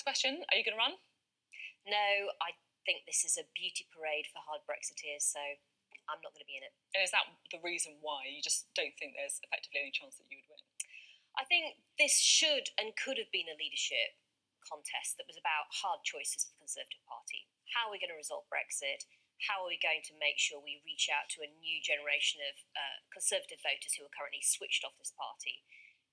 First question, are you going to run? No, I think this is a beauty parade for hard Brexiteers, so I'm not going to be in it. And is that the reason why? You just don't think there's effectively any chance that you would win? I think this should and could have been a leadership contest that was about hard choices for the Conservative Party. How are we going to resolve Brexit? How are we going to make sure we reach out to a new generation of Conservative voters who are currently switched off this party?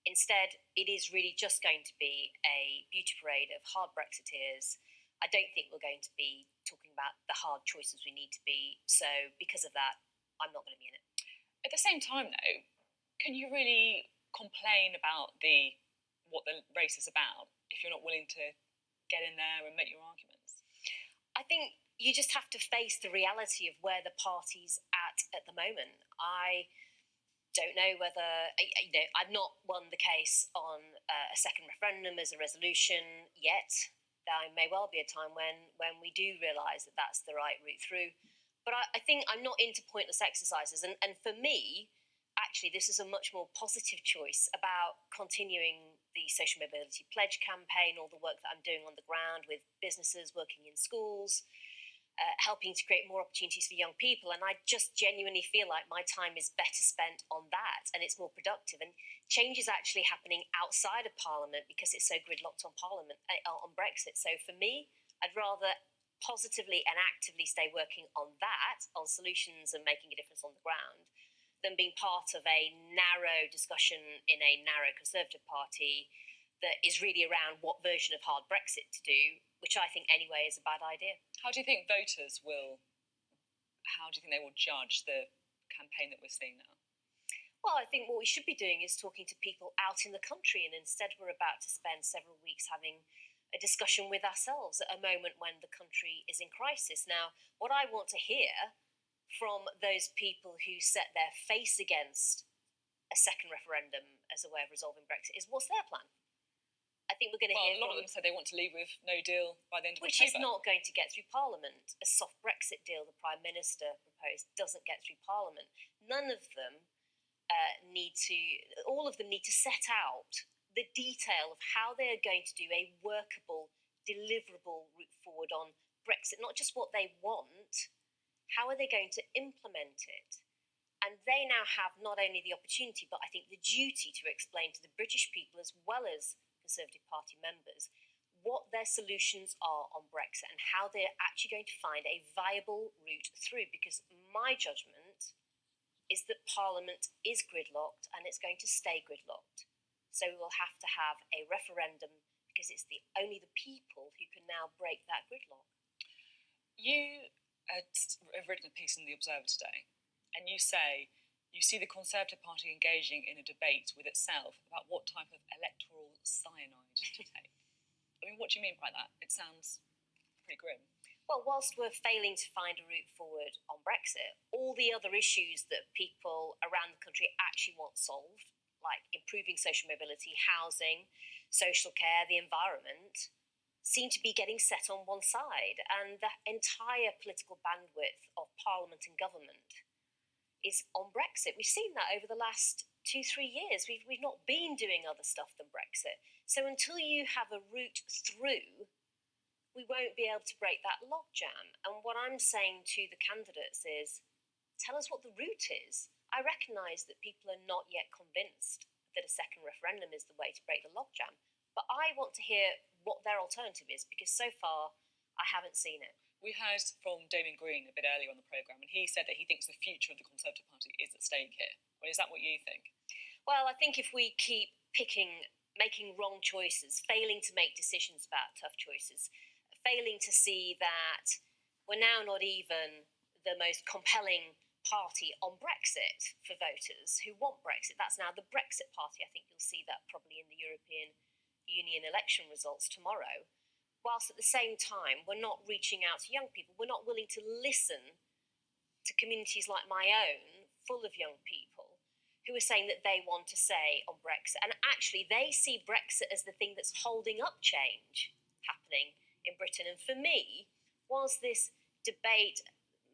Instead, it is really just going to be a beauty parade of hard Brexiteers. I don't think we're going to be talking about the hard choices we need to be. So because of that, I'm not going to be in it. At the same time, though, can you really complain about what the race is about if you're not willing to get in there and make your arguments? I think you just have to face the reality of where the party's at the moment. I don't know whether, I've not won the case on a second referendum as a resolution yet. There may well be a time when we do realise that that's the right route through. But I think I'm not into pointless exercises. And for me, actually, this is a much more positive choice about continuing the social mobility pledge campaign, all the work that I'm doing on the ground with businesses, working in schools, helping to create more opportunities for young people. And I just genuinely feel like my time is better spent on that and it's more productive. And change is actually happening outside of Parliament because it's so gridlocked on Parliament, on Brexit. So for me, I'd rather positively and actively stay working on that, on solutions and making a difference on the ground, than being part of a narrow discussion in a narrow Conservative Party that is really around what version of hard Brexit to do, which I think anyway is a bad idea. How do you think they will judge the campaign that we're seeing now? Well, I think what we should be doing is talking to people out in the country, and instead we're about to spend several weeks having a discussion with ourselves at a moment when the country is in crisis. Now, what I want to hear from those people who set their face against a second referendum as a way of resolving Brexit is what's their plan? I think we're going to hear a lot of them said they want to leave with no deal by the end of October. Which is not going to get through Parliament. A soft Brexit deal the Prime Minister proposed doesn't get through Parliament. None of them all of them need to set out the detail of how they are going to do a workable, deliverable route forward on Brexit. Not just what they want, how are they going to implement it? And they now have not only the opportunity, but I think the duty to explain to the British people as well as Conservative Party members what their solutions are on Brexit and how they're actually going to find a viable route through. Because my judgment is that Parliament is gridlocked and it's going to stay gridlocked. So we will have to have a referendum because it's only the people who can now break that gridlock. You have written a piece in The Observer today, and you say you see the Conservative Party engaging in a debate with itself about what type of electoral cyanide to take. I mean, what do you mean by that? It sounds pretty grim. Well, whilst we're failing to find a route forward on Brexit, all the other issues that people around the country actually want solved, like improving social mobility, housing, social care, the environment, seem to be getting set on one side. And the entire political bandwidth of Parliament and government is on Brexit. We've seen that over the last 2-3 years. We've not been doing other stuff than Brexit. So until you have a route through, we won't be able to break that logjam. And what I'm saying to the candidates is, tell us what the route is. I recognise that people are not yet convinced that a second referendum is the way to break the logjam, but I want to hear what their alternative is, because so far I haven't seen it. We heard from Damien Green a bit earlier on the programme, and he said that he thinks the future of the Conservative Party is at stake here. Well, is that what you think? Well, I think if we keep making wrong choices, failing to make decisions about tough choices, failing to see that we're now not even the most compelling party on Brexit for voters who want Brexit. That's now the Brexit Party. I think you'll see that probably in the European Union election results tomorrow. Whilst at the same time, we're not reaching out to young people. We're not willing to listen to communities like my own, full of young people, who are saying that they want to say on Brexit. And actually, they see Brexit as the thing that's holding up change happening in Britain. And for me, whilst this debate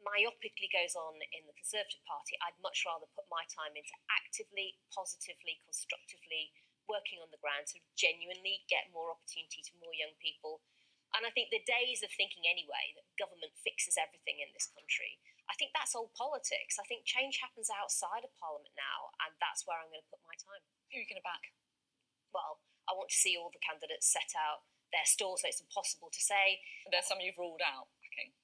myopically goes on in the Conservative Party, I'd much rather put my time into actively, positively, constructively working on the ground to genuinely get more opportunity to more young people. And I think the days of thinking anyway that government fixes everything in this country, I think that's old politics. I think change happens outside of Parliament now, and that's where I'm going to put my time. Who are you going to back? Well, I want to see all the candidates set out their stall, so it's impossible to say. There's some you've ruled out backing.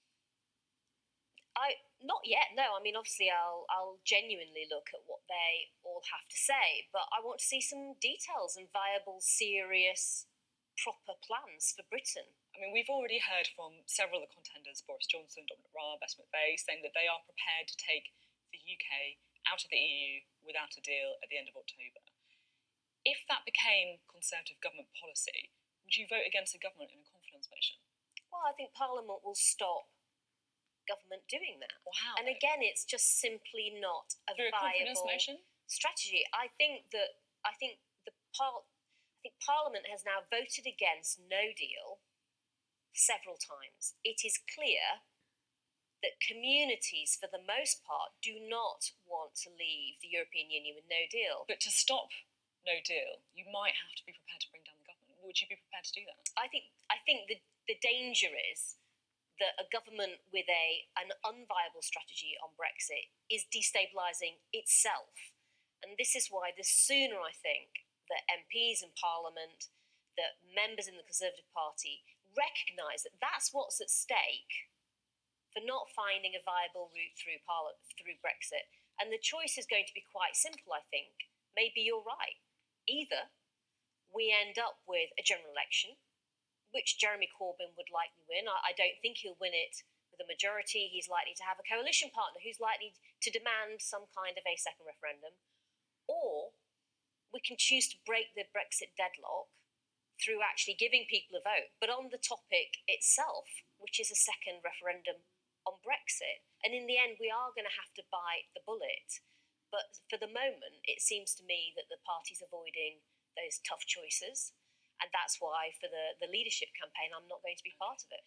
Not yet, no. I mean, obviously, I'll genuinely look at what they all have to say, but I want to see some details and viable, serious, proper plans for Britain. I mean, we've already heard from several of the contenders, Boris Johnson, Dominic Raab, Bess McVeigh, saying that they are prepared to take the UK out of the EU without a deal at the end of October. If that became Conservative government policy, would you vote against the government in a confidence motion? Well, I think Parliament will stop government doing that. Well, how? And again, it's just simply not a Through a confidence viable motion? strategy. I think Parliament has now voted against no deal several times. It is clear that communities, for the most part, do not want to leave the European Union with no deal. But to stop no deal, you might have to be prepared to bring down the government. Would you be prepared to do that? I think the danger is that a government with an unviable strategy on Brexit is destabilising itself. And this is why the sooner, I think, that MPs in Parliament, that members in the Conservative Party recognise that that's what's at stake for not finding a viable route through Brexit. And the choice is going to be quite simple, I think. Maybe you're right. Either we end up with a general election, which Jeremy Corbyn would likely win. I don't think he'll win it with a majority. He's likely to have a coalition partner who's likely to demand some kind of a second referendum. Or we can choose to break the Brexit deadlock through actually giving people a vote, but on the topic itself, which is a second referendum on Brexit. And in the end, we are going to have to bite the bullet. But for the moment, it seems to me that the party's avoiding those tough choices. And that's why, for the leadership campaign, I'm not going to be part of it.